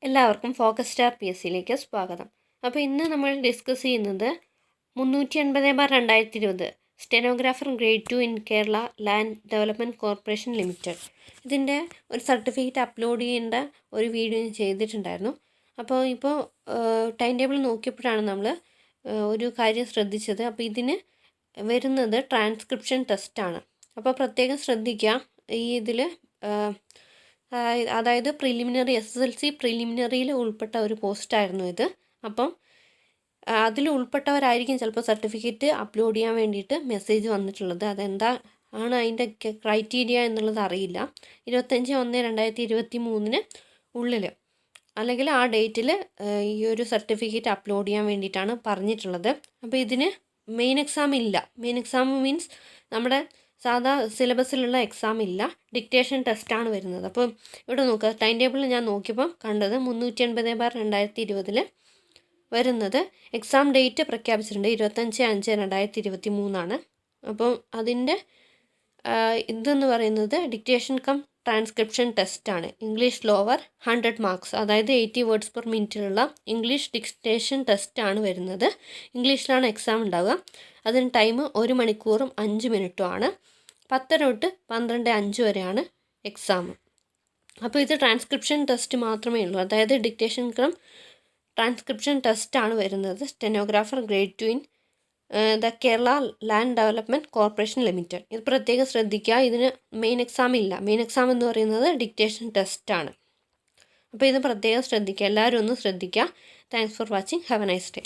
എല്ലാവർക്കും focus star PSCയിലേക്ക് സ്വാഗതം. അപ്പോൾ ഇന്ന് നമ്മൾ ഡിസ്കസ് ചെയ്യുന്നത് 380/2020 stenographer grade 2 in Kerala land development corporation limited. ഇതിൻ്റെ ഒരു സർട്ടിഫിക്കറ്റ് അപ്ലോഡ് ചെയ്യേണ്ട ഒരു വീഡിയോ ഞാൻ ചെയ്തിട്ടുണ്ടായിരുന്നു. അപ്പോൾ ഇപ്പോൾ ടൈം ടേബിൾ നോക്കിയപ്പോഴാണ് നമ്മൾ ഒരു കാര്യം ശ്രദ്ധിച്ചത്. അപ്പോൾ ഇതിന് വരുന്നത് ട്രാൻസ്ക്രിപ്ഷൻ ടെസ്റ്റാണ്. അപ്പോൾ പ്രത്യേകം ശ്രദ്ധിക്കുക. ഈ ഇതിൽ അതായത് പ്രിലിമിനറി SSLC പ്രിലിമിനറിയിൽ ഉൾപ്പെട്ട ഒരു പോസ്റ്റായിരുന്നു ഇത്. അപ്പം അതിൽ ഉൾപ്പെട്ടവരായിരിക്കും ചിലപ്പോൾ സർട്ടിഫിക്കറ്റ് അപ്ലോഡ് ചെയ്യാൻ വേണ്ടിയിട്ട് മെസ്സേജ് വന്നിട്ടുള്ളത്. അതെന്താ ആണ് അതിൻ്റെ ക്രൈറ്റീരിയ എന്നുള്ളത് അറിയില്ല. 25/1/2023 ഉള്ളിൽ അല്ലെങ്കിൽ ആ ഡേറ്റിൽ ഈ ഒരു സർട്ടിഫിക്കറ്റ് അപ്ലോഡ് ചെയ്യാൻ വേണ്ടിയിട്ടാണ് പറഞ്ഞിട്ടുള്ളത്. അപ്പോൾ ഇതിന് മെയിൻ എക്സാം ഇല്ല. മെയിൻ എക്സാം മീൻസ് നമ്മുടെ സാധാ സിലബസിലുള്ള എക്സാം ഇല്ല, ഡിക്റ്റേഷൻ ടെസ്റ്റാണ് വരുന്നത്. അപ്പോൾ ഇവിടെ നോക്കുക, ടൈം ടേബിൾ ഞാൻ നോക്കിയപ്പോൾ കണ്ടത് 380/2020 വരുന്നത് എക്സാം ഡേറ്റ് പ്രഖ്യാപിച്ചിട്ടുണ്ട് 25/5/2023. അപ്പോൾ അതിൻ്റെ ഇതെന്ന് പറയുന്നത് ഡിക്റ്റേഷൻ കം ട്രാൻസ്ക്രിപ്ഷൻ ടെസ്റ്റാണ്. ഇംഗ്ലീഷ് ലോവർ 100 മാർക്സ്, അതായത് 80 വേർഡ്സ് പെർ മിനിറ്റിലുള്ള ഇംഗ്ലീഷ് ഡിക്റ്റേഷൻ ടെസ്റ്റാണ് വരുന്നത്. ഇംഗ്ലീഷിലാണ് എക്സാം ഉണ്ടാവുക. അതിന് ടൈം 1 മണിക്കൂറും 5 മിനിറ്റും ആണ്. 10 തൊട്ട് 12:05 വരെയാണ് എക്സാം. അപ്പോൾ ഇത് ട്രാൻസ്ക്രിപ്ഷൻ ടെസ്റ്റ് മാത്രമേ ഉള്ളൂ, അതായത് ഡിക്റ്റേഷൻ കം ട്രാൻസ്ക്രിപ്ഷൻ ടെസ്റ്റാണ് വരുന്നത്. Stenographer grade 2 in the Kerala land development corporation limited. ഇത് പ്രത്യേകം ശ്രദ്ധിക്കുക. ഇതിന് മെയിൻ എക്സാം ഇല്ല. മെയിൻ എക്സാം എന്ന് പറയുന്നത് ഡിക്റ്റേഷൻ ടെസ്റ്റാണ്. അപ്പോൾ ഇത് പ്രത്യേകം ശ്രദ്ധിക്കുക. എല്ലാവരും ഒന്ന് ശ്രദ്ധിക്കുക. Thanks for watching. Have A nice day.